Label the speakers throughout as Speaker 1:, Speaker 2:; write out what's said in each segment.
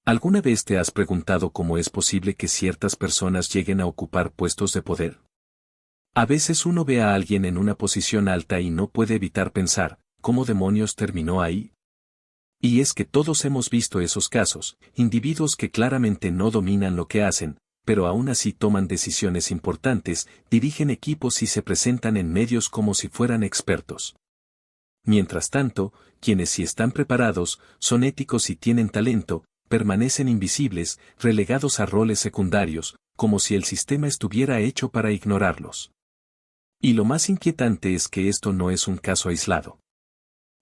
Speaker 1: ¿Alguna vez te has preguntado cómo es posible que ciertas personas lleguen a ocupar puestos de poder? A veces uno ve a alguien en una posición alta y no puede evitar pensar, ¿cómo demonios terminó ahí? Y es que todos hemos visto esos casos, individuos que claramente no dominan lo que hacen, pero aún así toman decisiones importantes, dirigen equipos y se presentan en medios como si fueran expertos. Mientras tanto, quienes sí están preparados, son éticos y tienen talento, permanecen invisibles, relegados a roles secundarios, como si el sistema estuviera hecho para ignorarlos. Y lo más inquietante es que esto no es un caso aislado.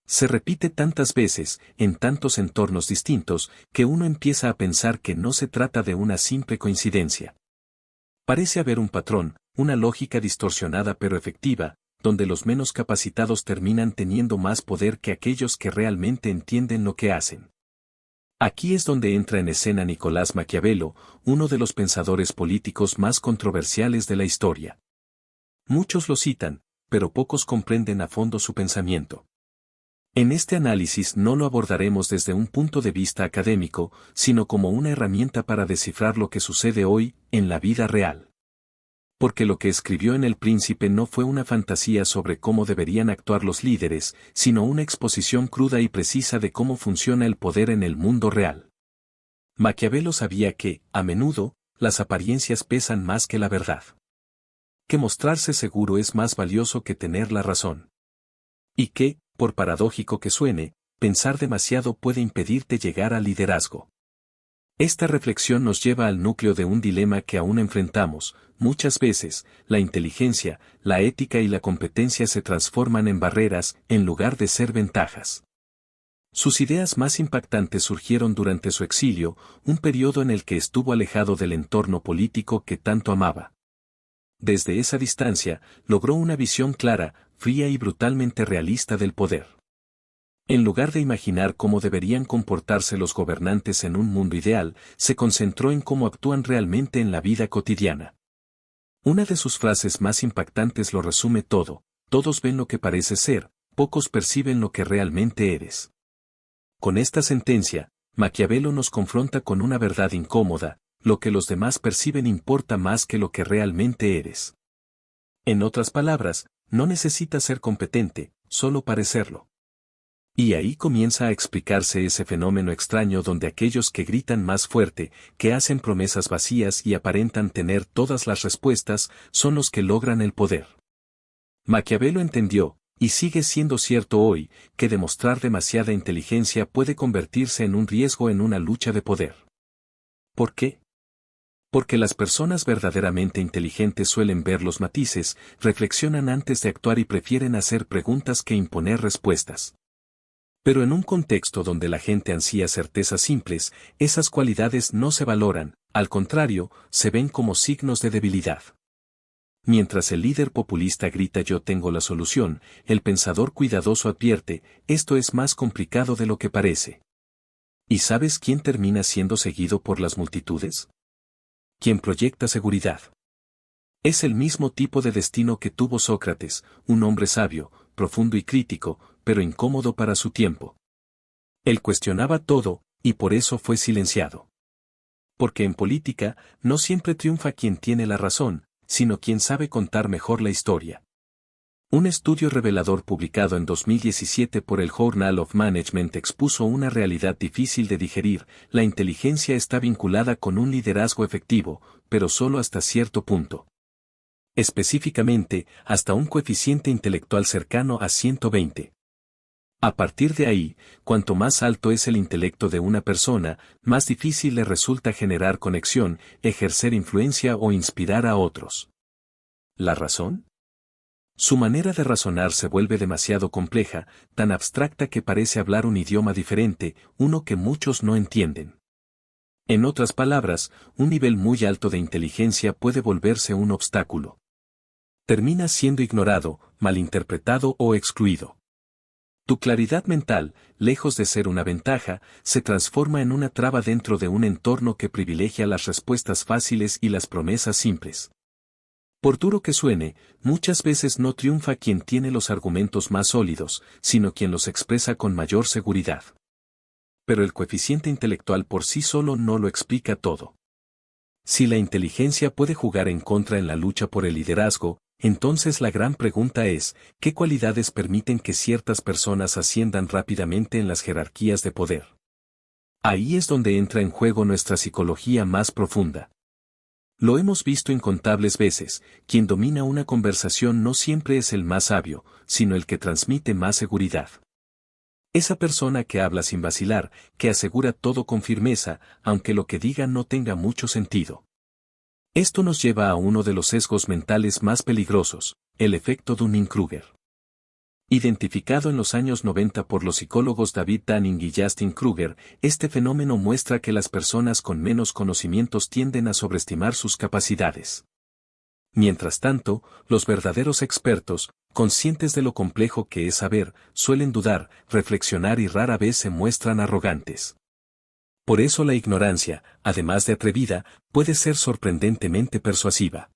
Speaker 1: Se repite tantas veces, en tantos entornos distintos, que uno empieza a pensar que no se trata de una simple coincidencia. Parece haber un patrón, una lógica distorsionada pero efectiva, donde los menos capacitados terminan teniendo más poder que aquellos que realmente entienden lo que hacen. Aquí es donde entra en escena Nicolás Maquiavelo, uno de los pensadores políticos más controversiales de la historia. Muchos lo citan, pero pocos comprenden a fondo su pensamiento. En este análisis no lo abordaremos desde un punto de vista académico, sino como una herramienta para descifrar lo que sucede hoy, en la vida real. Porque lo que escribió en El Príncipe no fue una fantasía sobre cómo deberían actuar los líderes, sino una exposición cruda y precisa de cómo funciona el poder en el mundo real. Maquiavelo sabía que, a menudo, las apariencias pesan más que la verdad. Que mostrarse seguro es más valioso que tener la razón. Y que, por paradójico que suene, pensar demasiado puede impedirte llegar al liderazgo. Esta reflexión nos lleva al núcleo de un dilema que aún enfrentamos. Muchas veces, la inteligencia, la ética y la competencia se transforman en barreras, en lugar de ser ventajas. Sus ideas más impactantes surgieron durante su exilio, un periodo en el que estuvo alejado del entorno político que tanto amaba. Desde esa distancia, logró una visión clara, fría y brutalmente realista del poder. En lugar de imaginar cómo deberían comportarse los gobernantes en un mundo ideal, se concentró en cómo actúan realmente en la vida cotidiana. Una de sus frases más impactantes lo resume todo: todos ven lo que parece ser, pocos perciben lo que realmente eres. Con esta sentencia, Maquiavelo nos confronta con una verdad incómoda: lo que los demás perciben importa más que lo que realmente eres. En otras palabras, no necesitas ser competente, solo parecerlo. Y ahí comienza a explicarse ese fenómeno extraño donde aquellos que gritan más fuerte, que hacen promesas vacías y aparentan tener todas las respuestas, son los que logran el poder. Maquiavelo entendió, y sigue siendo cierto hoy, que demostrar demasiada inteligencia puede convertirse en un riesgo en una lucha de poder. ¿Por qué? Porque las personas verdaderamente inteligentes suelen ver los matices, reflexionan antes de actuar y prefieren hacer preguntas que imponer respuestas. Pero en un contexto donde la gente ansía certezas simples, esas cualidades no se valoran, al contrario, se ven como signos de debilidad. Mientras el líder populista grita "yo tengo la solución", el pensador cuidadoso advierte: esto es más complicado de lo que parece. ¿Y sabes quién termina siendo seguido por las multitudes? Quien proyecta seguridad. Es el mismo tipo de destino que tuvo Sócrates, un hombre sabio, profundo y crítico, pero incómodo para su tiempo. Él cuestionaba todo, y por eso fue silenciado. Porque en política, no siempre triunfa quien tiene la razón, sino quien sabe contar mejor la historia. Un estudio revelador publicado en 2017 por el Journal of Management expuso una realidad difícil de digerir: la inteligencia está vinculada con un liderazgo efectivo, pero solo hasta cierto punto. Específicamente, hasta un coeficiente intelectual cercano a 120. A partir de ahí, cuanto más alto es el intelecto de una persona, más difícil le resulta generar conexión, ejercer influencia o inspirar a otros. ¿La razón? Su manera de razonar se vuelve demasiado compleja, tan abstracta que parece hablar un idioma diferente, uno que muchos no entienden. En otras palabras, un nivel muy alto de inteligencia puede volverse un obstáculo. Termina siendo ignorado, malinterpretado o excluido. Tu claridad mental, lejos de ser una ventaja, se transforma en una traba dentro de un entorno que privilegia las respuestas fáciles y las promesas simples. Por duro que suene, muchas veces no triunfa quien tiene los argumentos más sólidos, sino quien los expresa con mayor seguridad. Pero el coeficiente intelectual por sí solo no lo explica todo. Si la inteligencia puede jugar en contra en la lucha por el liderazgo, entonces la gran pregunta es, ¿qué cualidades permiten que ciertas personas asciendan rápidamente en las jerarquías de poder? Ahí es donde entra en juego nuestra psicología más profunda. Lo hemos visto incontables veces, quien domina una conversación no siempre es el más sabio, sino el que transmite más seguridad. Esa persona que habla sin vacilar, que asegura todo con firmeza, aunque lo que diga no tenga mucho sentido. Esto nos lleva a uno de los sesgos mentales más peligrosos, el efecto Dunning-Kruger. Identificado en los años 90 por los psicólogos David Dunning y Justin Kruger, este fenómeno muestra que las personas con menos conocimientos tienden a sobreestimar sus capacidades. Mientras tanto, los verdaderos expertos, conscientes de lo complejo que es saber, suelen dudar, reflexionar y rara vez se muestran arrogantes. Por eso la ignorancia, además de atrevida, puede ser sorprendentemente persuasiva.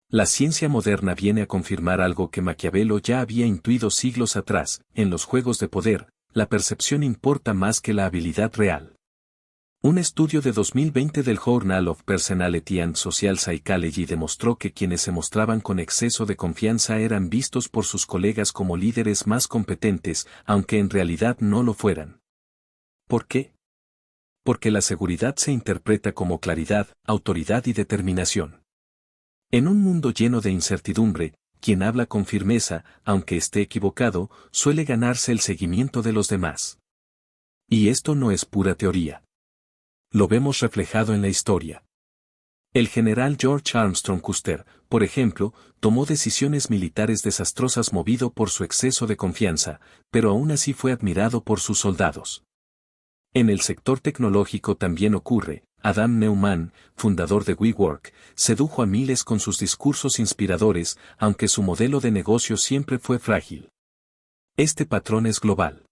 Speaker 1: La ciencia moderna viene a confirmar algo que Maquiavelo ya había intuido siglos atrás: en los juegos de poder, la percepción importa más que la habilidad real. Un estudio de 2020 del Journal of Personality and Social Psychology demostró que quienes se mostraban con exceso de confianza eran vistos por sus colegas como líderes más competentes, aunque en realidad no lo fueran. ¿Por qué? Porque la seguridad se interpreta como claridad, autoridad y determinación. En un mundo lleno de incertidumbre, quien habla con firmeza, aunque esté equivocado, suele ganarse el seguimiento de los demás. Y esto no es pura teoría. Lo vemos reflejado en la historia. El general George Armstrong Custer, por ejemplo, tomó decisiones militares desastrosas movido por su exceso de confianza, pero aún así fue admirado por sus soldados. En el sector tecnológico también ocurre. Adam Neumann, fundador de WeWork, sedujo a miles con sus discursos inspiradores, aunque su modelo de negocio siempre fue frágil. Este patrón es global.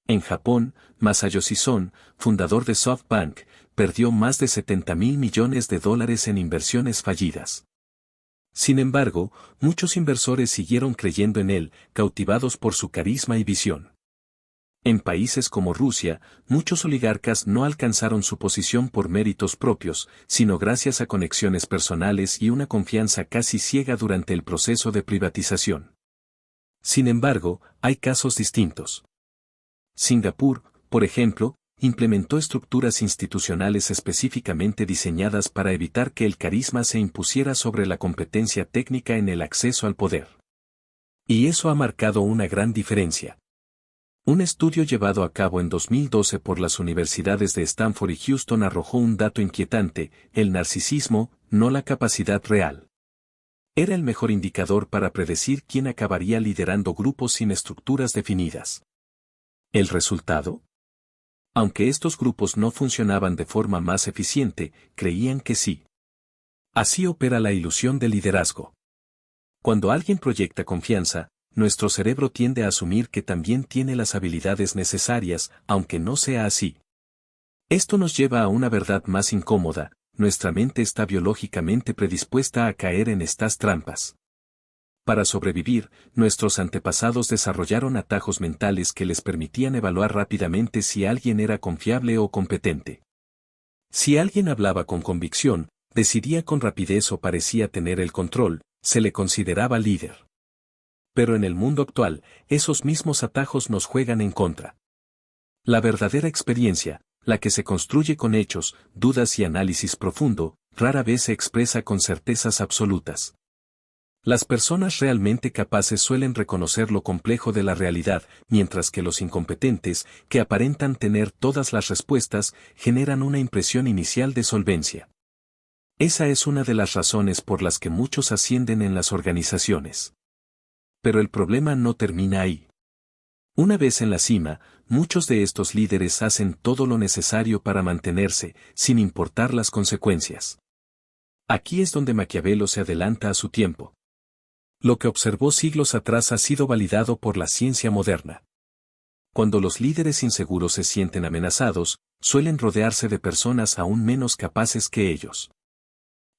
Speaker 1: En Japón, Masayoshi Son, fundador de SoftBank, perdió más de $70.000 millones en inversiones fallidas. Sin embargo, muchos inversores siguieron creyendo en él, cautivados por su carisma y visión. En países como Rusia, muchos oligarcas no alcanzaron su posición por méritos propios, sino gracias a conexiones personales y una confianza casi ciega durante el proceso de privatización. Sin embargo, hay casos distintos. Singapur, por ejemplo, implementó estructuras institucionales específicamente diseñadas para evitar que el carisma se impusiera sobre la competencia técnica en el acceso al poder. Y eso ha marcado una gran diferencia. Un estudio llevado a cabo en 2012 por las universidades de Stanford y Houston arrojó un dato inquietante: el narcisismo, no la capacidad real. Era el mejor indicador para predecir quién acabaría liderando grupos sin estructuras definidas. ¿El resultado? Aunque estos grupos no funcionaban de forma más eficiente, creían que sí. Así opera la ilusión del liderazgo. Cuando alguien proyecta confianza, nuestro cerebro tiende a asumir que también tiene las habilidades necesarias, aunque no sea así. Esto nos lleva a una verdad más incómoda: nuestra mente está biológicamente predispuesta a caer en estas trampas. Para sobrevivir, nuestros antepasados desarrollaron atajos mentales que les permitían evaluar rápidamente si alguien era confiable o competente. Si alguien hablaba con convicción, decidía con rapidez o parecía tener el control, se le consideraba líder. Pero en el mundo actual, esos mismos atajos nos juegan en contra. La verdadera experiencia, la que se construye con hechos, dudas y análisis profundo, rara vez se expresa con certezas absolutas. Las personas realmente capaces suelen reconocer lo complejo de la realidad, mientras que los incompetentes, que aparentan tener todas las respuestas, generan una impresión inicial de solvencia. Esa es una de las razones por las que muchos ascienden en las organizaciones. Pero el problema no termina ahí. Una vez en la cima, muchos de estos líderes hacen todo lo necesario para mantenerse, sin importar las consecuencias. Aquí es donde Maquiavelo se adelanta a su tiempo. Lo que observó siglos atrás ha sido validado por la ciencia moderna. Cuando los líderes inseguros se sienten amenazados, suelen rodearse de personas aún menos capaces que ellos.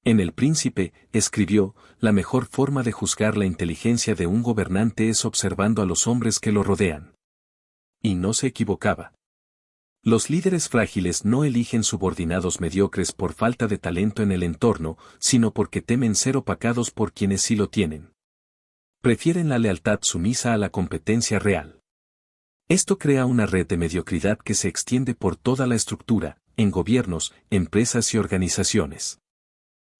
Speaker 1: En El Príncipe, escribió: la mejor forma de juzgar la inteligencia de un gobernante es observando a los hombres que lo rodean. Y no se equivocaba. Los líderes frágiles no eligen subordinados mediocres por falta de talento en el entorno, sino porque temen ser opacados por quienes sí lo tienen. Prefieren la lealtad sumisa a la competencia real. Esto crea una red de mediocridad que se extiende por toda la estructura, en gobiernos, empresas y organizaciones.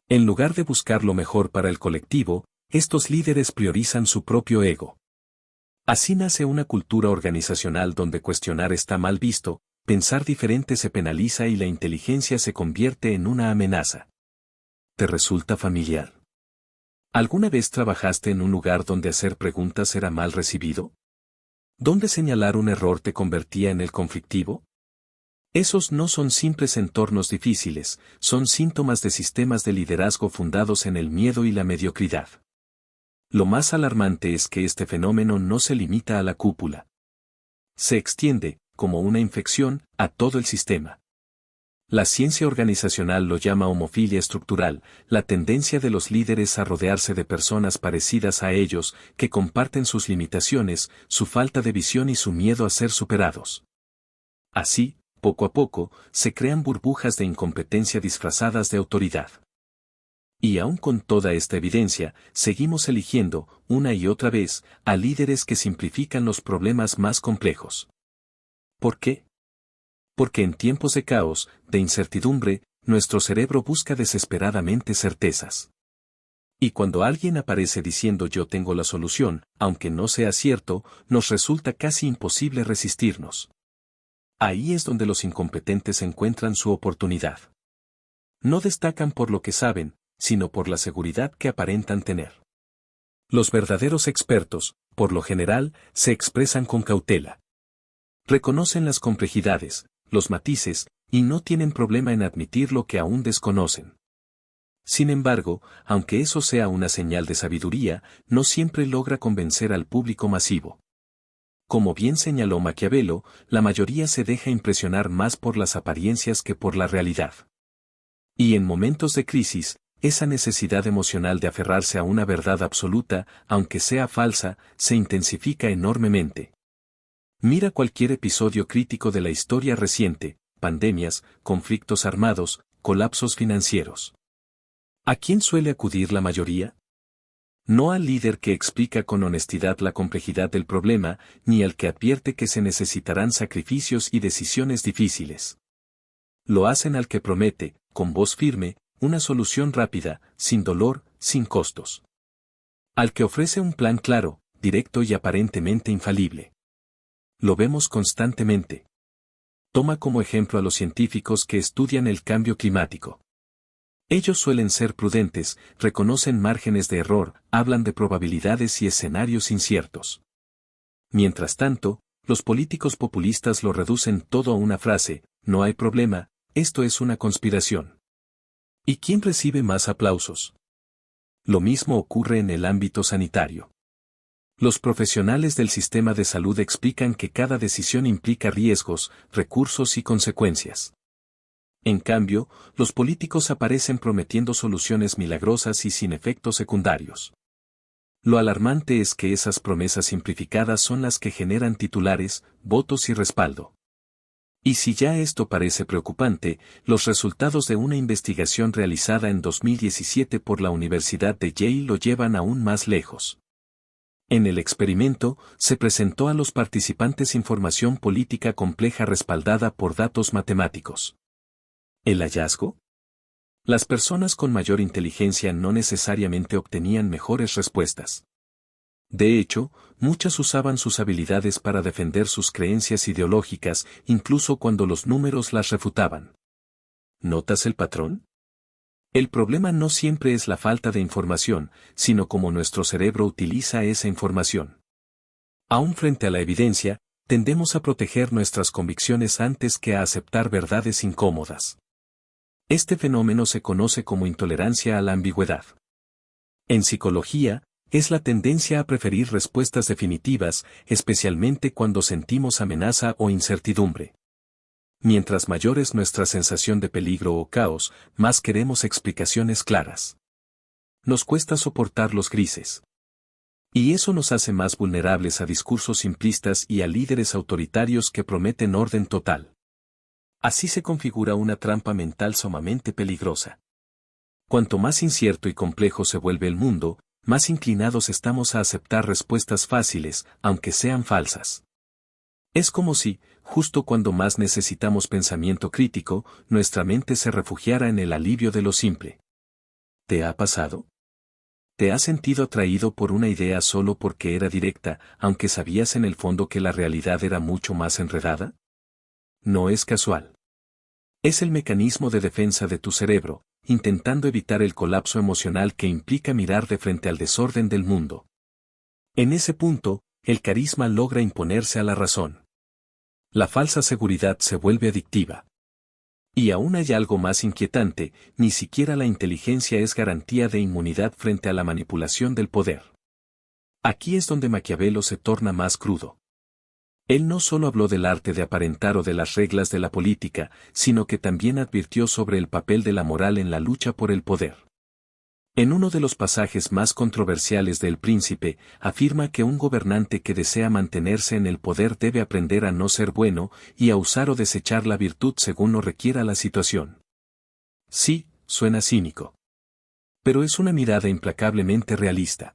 Speaker 1: En lugar de buscar lo mejor para el colectivo, estos líderes priorizan su propio ego. Así nace una cultura organizacional donde cuestionar está mal visto, pensar diferente se penaliza y la inteligencia se convierte en una amenaza. ¿Te resulta familiar? ¿Alguna vez trabajaste en un lugar donde hacer preguntas era mal recibido? ¿Dónde señalar un error te convertía en el conflictivo? Esos no son simples entornos difíciles, son síntomas de sistemas de liderazgo fundados en el miedo y la mediocridad. Lo más alarmante es que este fenómeno no se limita a la cúpula. Se extiende, como una infección, a todo el sistema. La ciencia organizacional lo llama homofilia estructural, la tendencia de los líderes a rodearse de personas parecidas a ellos, que comparten sus limitaciones, su falta de visión y su miedo a ser superados. Así, poco a poco, se crean burbujas de incompetencia disfrazadas de autoridad. Y aún con toda esta evidencia, seguimos eligiendo, una y otra vez, a líderes que simplifican los problemas más complejos. ¿Por qué? Porque en tiempos de caos, de incertidumbre, nuestro cerebro busca desesperadamente certezas. Y cuando alguien aparece diciendo yo tengo la solución, aunque no sea cierto, nos resulta casi imposible resistirnos. Ahí es donde los incompetentes encuentran su oportunidad. No destacan por lo que saben, sino por la seguridad que aparentan tener. Los verdaderos expertos, por lo general, se expresan con cautela. Reconocen las complejidades, los matices, y no tienen problema en admitir lo que aún desconocen. Sin embargo, aunque eso sea una señal de sabiduría, no siempre logra convencer al público masivo. Como bien señaló Maquiavelo, la mayoría se deja impresionar más por las apariencias que por la realidad. Y en momentos de crisis, esa necesidad emocional de aferrarse a una verdad absoluta, aunque sea falsa, se intensifica enormemente. Mira cualquier episodio crítico de la historia reciente, pandemias, conflictos armados, colapsos financieros. ¿A quién suele acudir la mayoría? No al líder que explica con honestidad la complejidad del problema, ni al que advierte que se necesitarán sacrificios y decisiones difíciles. Lo hacen al que promete, con voz firme, una solución rápida, sin dolor, sin costos. Al que ofrece un plan claro, directo y aparentemente infalible. Lo vemos constantemente. Toma como ejemplo a los científicos que estudian el cambio climático. Ellos suelen ser prudentes, reconocen márgenes de error, hablan de probabilidades y escenarios inciertos. Mientras tanto, los políticos populistas lo reducen todo a una frase, no hay problema, esto es una conspiración. ¿Y quién recibe más aplausos? Lo mismo ocurre en el ámbito sanitario. Los profesionales del sistema de salud explican que cada decisión implica riesgos, recursos y consecuencias. En cambio, los políticos aparecen prometiendo soluciones milagrosas y sin efectos secundarios. Lo alarmante es que esas promesas simplificadas son las que generan titulares, votos y respaldo. Y si ya esto parece preocupante, los resultados de una investigación realizada en 2017 por la Universidad de Yale lo llevan aún más lejos. En el experimento, se presentó a los participantes información política compleja respaldada por datos matemáticos. ¿El hallazgo? Las personas con mayor inteligencia no necesariamente obtenían mejores respuestas. De hecho, muchas usaban sus habilidades para defender sus creencias ideológicas, incluso cuando los números las refutaban. ¿Notas el patrón? El problema no siempre es la falta de información, sino cómo nuestro cerebro utiliza esa información. Aún frente a la evidencia, tendemos a proteger nuestras convicciones antes que a aceptar verdades incómodas. Este fenómeno se conoce como intolerancia a la ambigüedad. En psicología, es la tendencia a preferir respuestas definitivas, especialmente cuando sentimos amenaza o incertidumbre. Mientras mayor es nuestra sensación de peligro o caos, más queremos explicaciones claras. Nos cuesta soportar los grises. Y eso nos hace más vulnerables a discursos simplistas y a líderes autoritarios que prometen orden total. Así se configura una trampa mental sumamente peligrosa. Cuanto más incierto y complejo se vuelve el mundo, más inclinados estamos a aceptar respuestas fáciles, aunque sean falsas. Es como si, justo cuando más necesitamos pensamiento crítico, nuestra mente se refugiara en el alivio de lo simple. ¿Te ha pasado? ¿Te has sentido atraído por una idea solo porque era directa, aunque sabías en el fondo que la realidad era mucho más enredada? No es casual. Es el mecanismo de defensa de tu cerebro, intentando evitar el colapso emocional que implica mirar de frente al desorden del mundo. En ese punto, el carisma logra imponerse a la razón. La falsa seguridad se vuelve adictiva. Y aún hay algo más inquietante, ni siquiera la inteligencia es garantía de inmunidad frente a la manipulación del poder. Aquí es donde Maquiavelo se torna más crudo. Él no solo habló del arte de aparentar o de las reglas de la política, sino que también advirtió sobre el papel de la moral en la lucha por el poder. En uno de los pasajes más controversiales de El Príncipe, afirma que un gobernante que desea mantenerse en el poder debe aprender a no ser bueno y a usar o desechar la virtud según lo requiera la situación. Sí, suena cínico. Pero es una mirada implacablemente realista.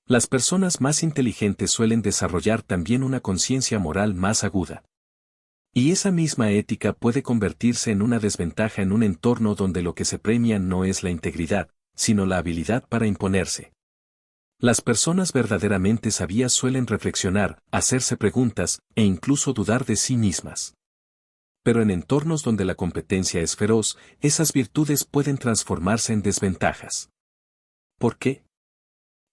Speaker 1: Las personas más inteligentes suelen desarrollar también una conciencia moral más aguda. Y esa misma ética puede convertirse en una desventaja en un entorno donde lo que se premia no es la integridad, sino la habilidad para imponerse. Las personas verdaderamente sabias suelen reflexionar, hacerse preguntas, e incluso dudar de sí mismas. Pero en entornos donde la competencia es feroz, esas virtudes pueden transformarse en desventajas. ¿Por qué?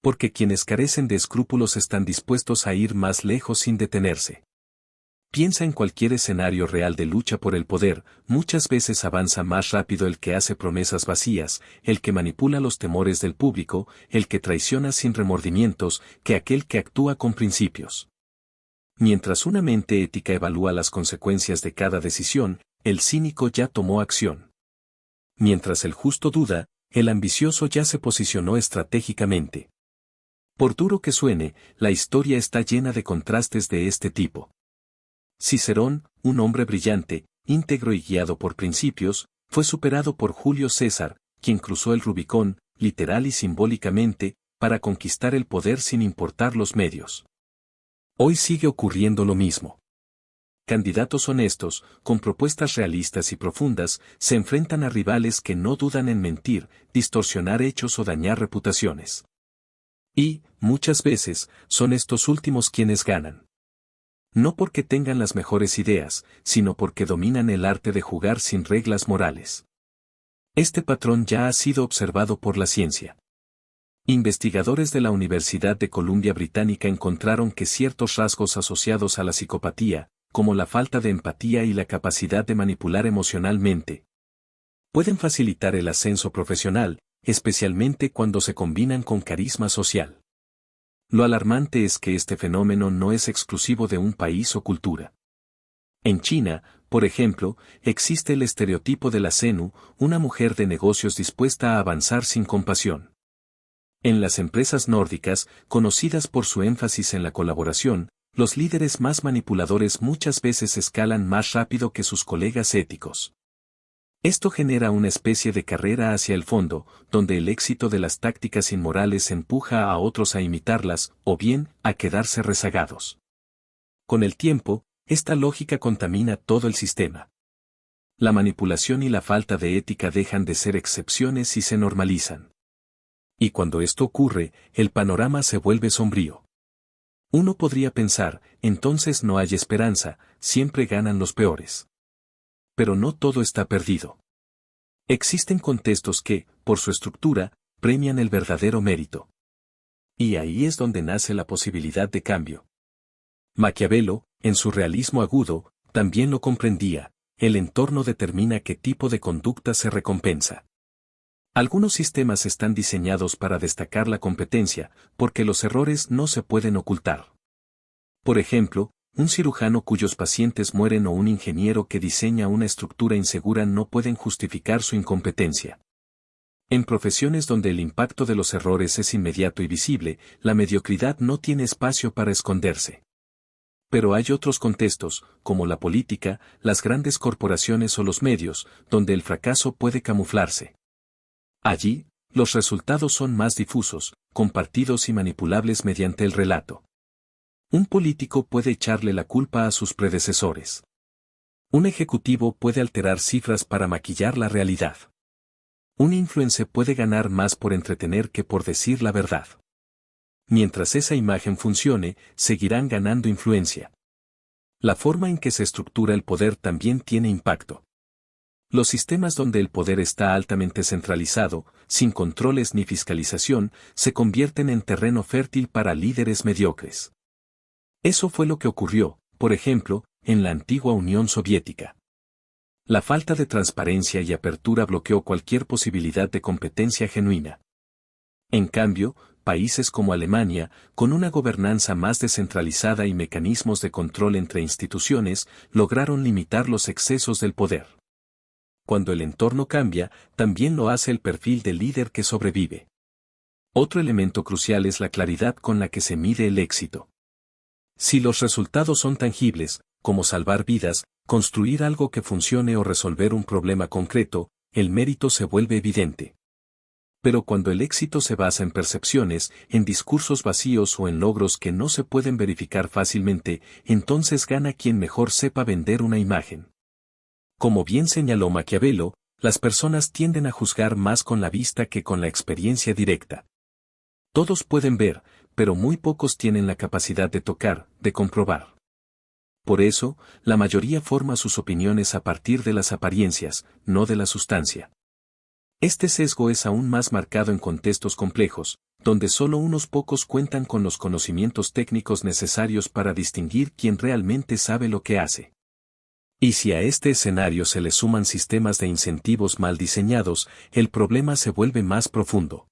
Speaker 1: Porque quienes carecen de escrúpulos están dispuestos a ir más lejos sin detenerse. Piensa en cualquier escenario real de lucha por el poder, muchas veces avanza más rápido el que hace promesas vacías, el que manipula los temores del público, el que traiciona sin remordimientos, que aquel que actúa con principios. Mientras una mente ética evalúa las consecuencias de cada decisión, el cínico ya tomó acción. Mientras el justo duda, el ambicioso ya se posicionó estratégicamente. Por duro que suene, la historia está llena de contrastes de este tipo. Cicerón, un hombre brillante, íntegro y guiado por principios, fue superado por Julio César, quien cruzó el Rubicón, literal y simbólicamente, para conquistar el poder sin importar los medios. Hoy sigue ocurriendo lo mismo. Candidatos honestos, con propuestas realistas y profundas, se enfrentan a rivales que no dudan en mentir, distorsionar hechos o dañar reputaciones. Y, muchas veces, son estos últimos quienes ganan. No porque tengan las mejores ideas, sino porque dominan el arte de jugar sin reglas morales. Este patrón ya ha sido observado por la ciencia. Investigadores de la Universidad de Columbia Británica encontraron que ciertos rasgos asociados a la psicopatía, como la falta de empatía y la capacidad de manipular emocionalmente, pueden facilitar el ascenso profesional, especialmente cuando se combinan con carisma social. Lo alarmante es que este fenómeno no es exclusivo de un país o cultura. En China, por ejemplo, existe el estereotipo de la Zenu, una mujer de negocios dispuesta a avanzar sin compasión. En las empresas nórdicas, conocidas por su énfasis en la colaboración, los líderes más manipuladores muchas veces escalan más rápido que sus colegas éticos. Esto genera una especie de carrera hacia el fondo, donde el éxito de las tácticas inmorales empuja a otros a imitarlas, o bien, a quedarse rezagados. Con el tiempo, esta lógica contamina todo el sistema. La manipulación y la falta de ética dejan de ser excepciones y se normalizan. Y cuando esto ocurre, el panorama se vuelve sombrío. Uno podría pensar, entonces no hay esperanza, siempre ganan los peores. Pero no todo está perdido. Existen contextos que, por su estructura, premian el verdadero mérito. Y ahí es donde nace la posibilidad de cambio. Maquiavelo, en su realismo agudo, también lo comprendía, el entorno determina qué tipo de conducta se recompensa. Algunos sistemas están diseñados para destacar la competencia, porque los errores no se pueden ocultar. Por ejemplo, un cirujano cuyos pacientes mueren o un ingeniero que diseña una estructura insegura no pueden justificar su incompetencia. En profesiones donde el impacto de los errores es inmediato y visible, la mediocridad no tiene espacio para esconderse. Pero hay otros contextos, como la política, las grandes corporaciones o los medios, donde el fracaso puede camuflarse. Allí, los resultados son más difusos, compartidos y manipulables mediante el relato. Un político puede echarle la culpa a sus predecesores. Un ejecutivo puede alterar cifras para maquillar la realidad. Un influencer puede ganar más por entretener que por decir la verdad. Mientras esa imagen funcione, seguirán ganando influencia. La forma en que se estructura el poder también tiene impacto. Los sistemas donde el poder está altamente centralizado, sin controles ni fiscalización, se convierten en terreno fértil para líderes mediocres. Eso fue lo que ocurrió, por ejemplo, en la antigua Unión Soviética. La falta de transparencia y apertura bloqueó cualquier posibilidad de competencia genuina. En cambio, países como Alemania, con una gobernanza más descentralizada y mecanismos de control entre instituciones, lograron limitar los excesos del poder. Cuando el entorno cambia, también lo hace el perfil del líder que sobrevive. Otro elemento crucial es la claridad con la que se mide el éxito. Si los resultados son tangibles, como salvar vidas, construir algo que funcione o resolver un problema concreto, el mérito se vuelve evidente. Pero cuando el éxito se basa en percepciones, en discursos vacíos o en logros que no se pueden verificar fácilmente, entonces gana quien mejor sepa vender una imagen. Como bien señaló Maquiavelo, las personas tienden a juzgar más con la vista que con la experiencia directa. Todos pueden ver, pero muy pocos tienen la capacidad de tocar, de comprobar. Por eso, la mayoría forma sus opiniones a partir de las apariencias, no de la sustancia. Este sesgo es aún más marcado en contextos complejos, donde solo unos pocos cuentan con los conocimientos técnicos necesarios para distinguir quién realmente sabe lo que hace. Y si a este escenario se le suman sistemas de incentivos mal diseñados, el problema se vuelve más profundo.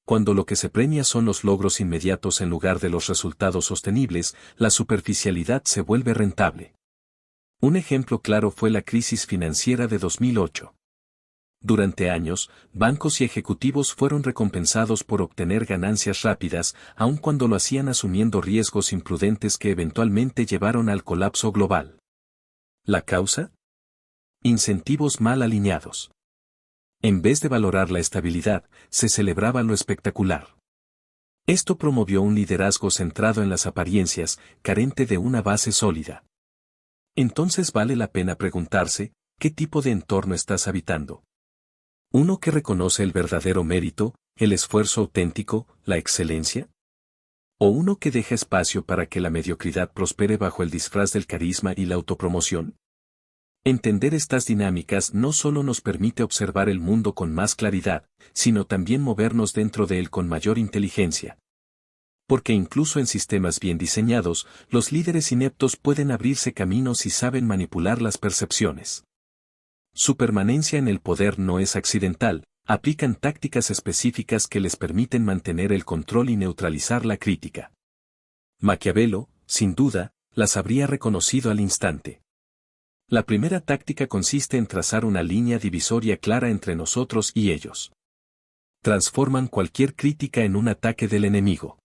Speaker 1: Cuando lo que se premia son los logros inmediatos en lugar de los resultados sostenibles, la superficialidad se vuelve rentable. Un ejemplo claro fue la crisis financiera de 2008. Durante años, bancos y ejecutivos fueron recompensados por obtener ganancias rápidas, aun cuando lo hacían asumiendo riesgos imprudentes que eventualmente llevaron al colapso global. ¿La causa? Incentivos mal alineados. En vez de valorar la estabilidad, se celebraba lo espectacular. Esto promovió un liderazgo centrado en las apariencias, carente de una base sólida. Entonces vale la pena preguntarse, ¿qué tipo de entorno estás habitando? ¿Uno que reconoce el verdadero mérito, el esfuerzo auténtico, la excelencia? ¿O uno que deja espacio para que la mediocridad prospere bajo el disfraz del carisma y la autopromoción? Entender estas dinámicas no solo nos permite observar el mundo con más claridad, sino también movernos dentro de él con mayor inteligencia. Porque incluso en sistemas bien diseñados, los líderes ineptos pueden abrirse caminos y saben manipular las percepciones. Su permanencia en el poder no es accidental, aplican tácticas específicas que les permiten mantener el control y neutralizar la crítica. Maquiavelo, sin duda, las habría reconocido al instante. La primera táctica consiste en trazar una línea divisoria clara entre nosotros y ellos. Transforman cualquier crítica en un ataque del enemigo.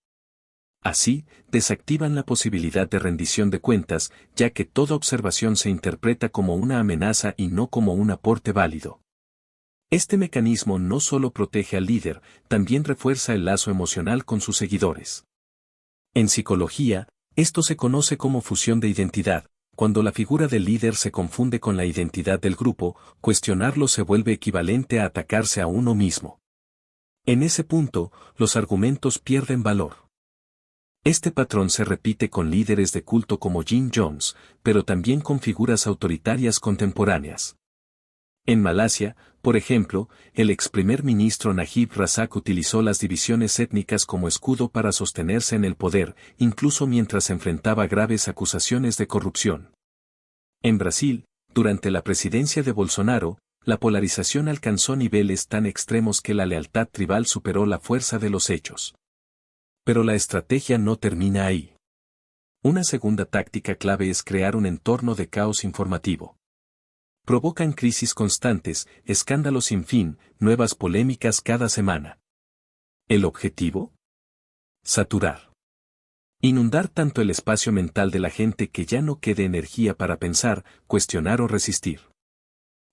Speaker 1: Así, desactivan la posibilidad de rendición de cuentas, ya que toda observación se interpreta como una amenaza y no como un aporte válido. Este mecanismo no solo protege al líder, también refuerza el lazo emocional con sus seguidores. En psicología, esto se conoce como fusión de identidad. Cuando la figura del líder se confunde con la identidad del grupo, cuestionarlo se vuelve equivalente a atacarse a uno mismo. En ese punto, los argumentos pierden valor. Este patrón se repite con líderes de culto como Jim Jones, pero también con figuras autoritarias contemporáneas. En Malasia, por ejemplo, el ex primer ministro Najib Razak utilizó las divisiones étnicas como escudo para sostenerse en el poder, incluso mientras enfrentaba graves acusaciones de corrupción. En Brasil, durante la presidencia de Bolsonaro, la polarización alcanzó niveles tan extremos que la lealtad tribal superó la fuerza de los hechos. Pero la estrategia no termina ahí. Una segunda táctica clave es crear un entorno de caos informativo. Provocan crisis constantes, escándalos sin fin, nuevas polémicas cada semana. ¿El objetivo? Saturar. Inundar tanto el espacio mental de la gente que ya no quede energía para pensar, cuestionar o resistir.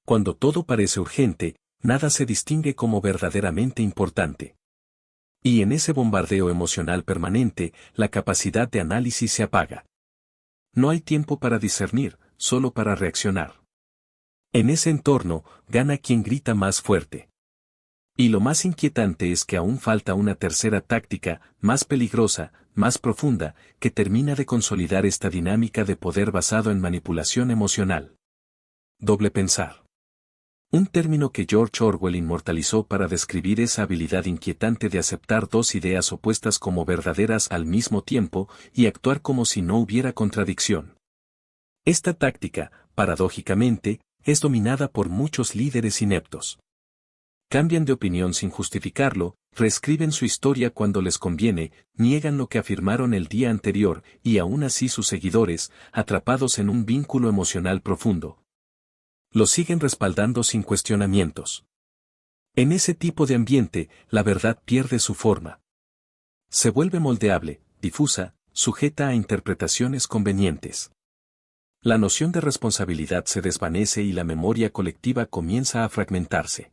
Speaker 1: Cuando todo parece urgente, nada se distingue como verdaderamente importante. Y en ese bombardeo emocional permanente, la capacidad de análisis se apaga. No hay tiempo para discernir, solo para reaccionar. En ese entorno, gana quien grita más fuerte. Y lo más inquietante es que aún falta una tercera táctica, más peligrosa, más profunda, que termina de consolidar esta dinámica de poder basado en manipulación emocional. Doble pensar. Un término que George Orwell inmortalizó para describir esa habilidad inquietante de aceptar dos ideas opuestas como verdaderas al mismo tiempo y actuar como si no hubiera contradicción. Esta táctica, paradójicamente, es dominada por muchos líderes ineptos. Cambian de opinión sin justificarlo, reescriben su historia cuando les conviene, niegan lo que afirmaron el día anterior y aún así sus seguidores, atrapados en un vínculo emocional profundo, lo siguen respaldando sin cuestionamientos. En ese tipo de ambiente, la verdad pierde su forma. Se vuelve moldeable, difusa, sujeta a interpretaciones convenientes. La noción de responsabilidad se desvanece y la memoria colectiva comienza a fragmentarse.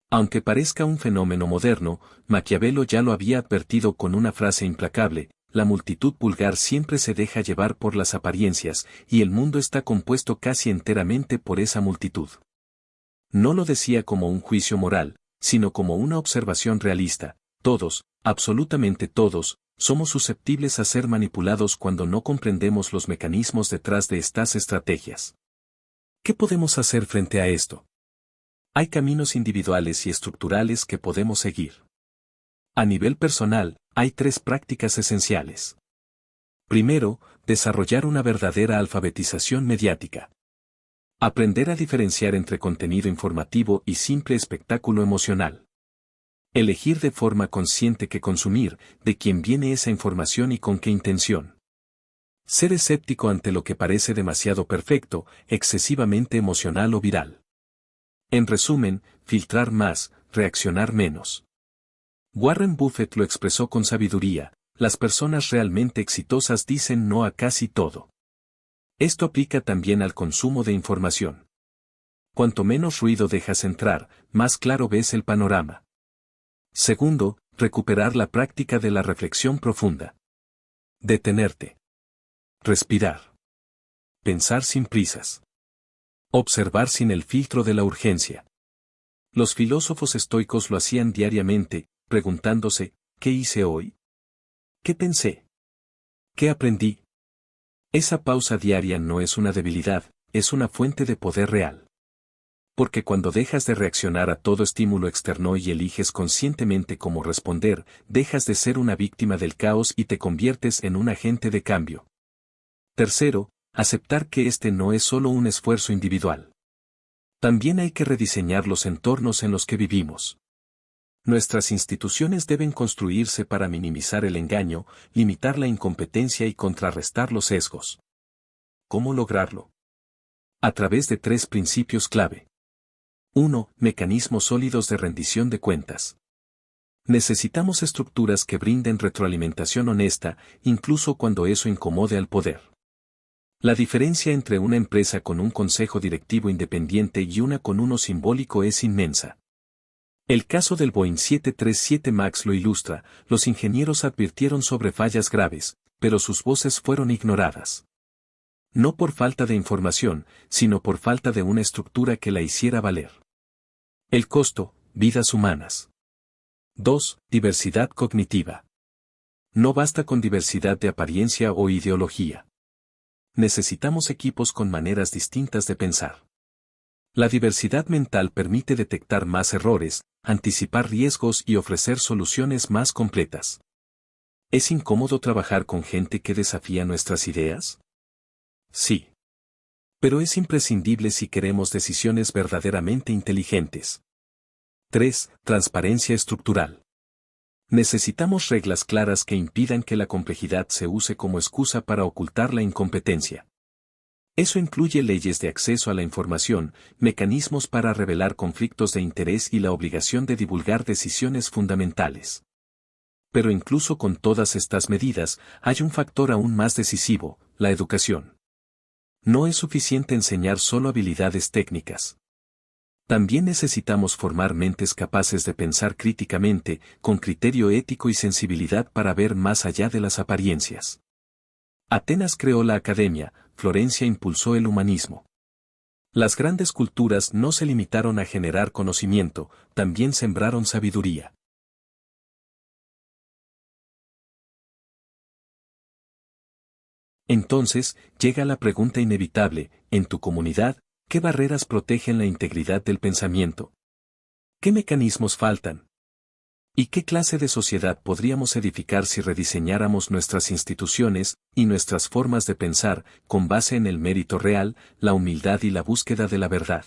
Speaker 1: Aunque parezca un fenómeno moderno, Maquiavelo ya lo había advertido con una frase implacable: la multitud vulgar siempre se deja llevar por las apariencias, y el mundo está compuesto casi enteramente por esa multitud. No lo decía como un juicio moral, sino como una observación realista. Todos, absolutamente todos, somos susceptibles a ser manipulados cuando no comprendemos los mecanismos detrás de estas estrategias. ¿Qué podemos hacer frente a esto? Hay caminos individuales y estructurales que podemos seguir. A nivel personal, hay tres prácticas esenciales. Primero, desarrollar una verdadera alfabetización mediática. Aprender a diferenciar entre contenido informativo y simple espectáculo emocional. Elegir de forma consciente qué consumir, de quién viene esa información y con qué intención. Ser escéptico ante lo que parece demasiado perfecto, excesivamente emocional o viral. En resumen, filtrar más, reaccionar menos. Warren Buffett lo expresó con sabiduría: las personas realmente exitosas dicen no a casi todo. Esto aplica también al consumo de información. Cuanto menos ruido dejas entrar, más claro ves el panorama. Segundo, recuperar la práctica de la reflexión profunda. Detenerte. Respirar. Pensar sin prisas. Observar sin el filtro de la urgencia. Los filósofos estoicos lo hacían diariamente, preguntándose: ¿qué hice hoy? ¿Qué pensé? ¿Qué aprendí? Esa pausa diaria no es una debilidad, es una fuente de poder real. Porque cuando dejas de reaccionar a todo estímulo externo y eliges conscientemente cómo responder, dejas de ser una víctima del caos y te conviertes en un agente de cambio. Tercero, aceptar que este no es solo un esfuerzo individual. También hay que rediseñar los entornos en los que vivimos. Nuestras instituciones deben construirse para minimizar el engaño, limitar la incompetencia y contrarrestar los sesgos. ¿Cómo lograrlo? A través de tres principios clave. 1. Mecanismos sólidos de rendición de cuentas. Necesitamos estructuras que brinden retroalimentación honesta, incluso cuando eso incomode al poder. La diferencia entre una empresa con un consejo directivo independiente y una con uno simbólico es inmensa. El caso del Boeing 737 MAX lo ilustra: los ingenieros advirtieron sobre fallas graves, pero sus voces fueron ignoradas. No por falta de información, sino por falta de una estructura que la hiciera valer. El costo: vidas humanas. 2. Diversidad cognitiva. No basta con diversidad de apariencia o ideología. Necesitamos equipos con maneras distintas de pensar. La diversidad mental permite detectar más errores, anticipar riesgos y ofrecer soluciones más completas. ¿Es incómodo trabajar con gente que desafía nuestras ideas? Sí. Pero es imprescindible si queremos decisiones verdaderamente inteligentes. 3. Transparencia estructural. Necesitamos reglas claras que impidan que la complejidad se use como excusa para ocultar la incompetencia. Eso incluye leyes de acceso a la información, mecanismos para revelar conflictos de interés y la obligación de divulgar decisiones fundamentales. Pero incluso con todas estas medidas, hay un factor aún más decisivo, la educación. No es suficiente enseñar solo habilidades técnicas. También necesitamos formar mentes capaces de pensar críticamente, con criterio ético y sensibilidad para ver más allá de las apariencias. Atenas creó la academia, Florencia impulsó el humanismo. Las grandes culturas no se limitaron a generar conocimiento, también sembraron sabiduría. Entonces, llega la pregunta inevitable, en tu comunidad, ¿qué barreras protegen la integridad del pensamiento? ¿Qué mecanismos faltan? ¿Y qué clase de sociedad podríamos edificar si rediseñáramos nuestras instituciones y nuestras formas de pensar con base en el mérito real, la humildad y la búsqueda de la verdad?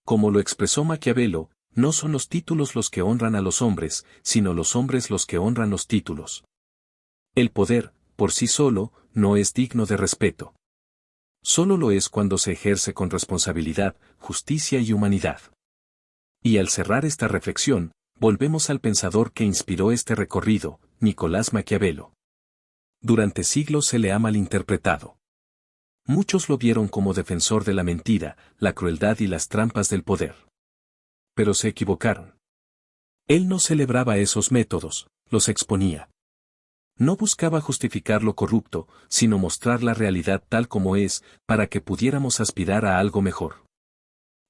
Speaker 1: Como lo expresó Maquiavelo, no son los títulos los que honran a los hombres, sino los hombres los que honran los títulos. El poder, por sí solo, no es digno de respeto. Solo lo es cuando se ejerce con responsabilidad, justicia y humanidad. Y al cerrar esta reflexión, volvemos al pensador que inspiró este recorrido, Nicolás Maquiavelo. Durante siglos se le ha malinterpretado. Muchos lo vieron como defensor de la mentira, la crueldad y las trampas del poder. Pero se equivocaron. Él no celebraba esos métodos, los exponía. No buscaba justificar lo corrupto, sino mostrar la realidad tal como es, para que pudiéramos aspirar a algo mejor.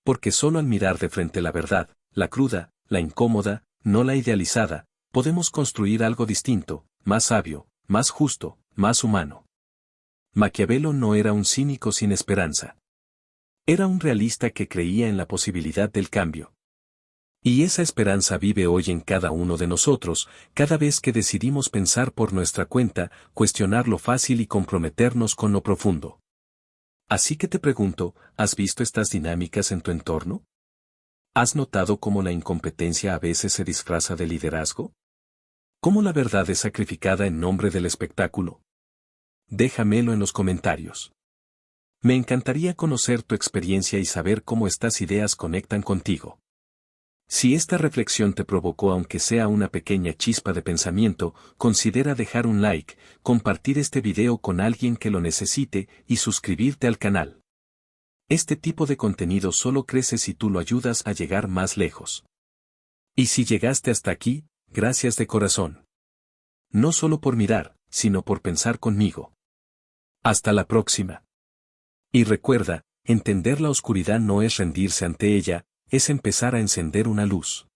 Speaker 1: Porque solo al mirar de frente la verdad, la cruda, la incómoda, no la idealizada, podemos construir algo distinto, más sabio, más justo, más humano. Maquiavelo no era un cínico sin esperanza. Era un realista que creía en la posibilidad del cambio. Y esa esperanza vive hoy en cada uno de nosotros, cada vez que decidimos pensar por nuestra cuenta, cuestionar lo fácil y comprometernos con lo profundo. Así que te pregunto, ¿has visto estas dinámicas en tu entorno? ¿Has notado cómo la incompetencia a veces se disfraza de liderazgo? ¿Cómo la verdad es sacrificada en nombre del espectáculo? Déjamelo en los comentarios. Me encantaría conocer tu experiencia y saber cómo estas ideas conectan contigo. Si esta reflexión te provocó aunque sea una pequeña chispa de pensamiento, considera dejar un like, compartir este video con alguien que lo necesite y suscribirte al canal. Este tipo de contenido solo crece si tú lo ayudas a llegar más lejos. Y si llegaste hasta aquí, gracias de corazón. No solo por mirar, sino por pensar conmigo. Hasta la próxima. Y recuerda, entender la oscuridad no es rendirse ante ella, es empezar a encender una luz.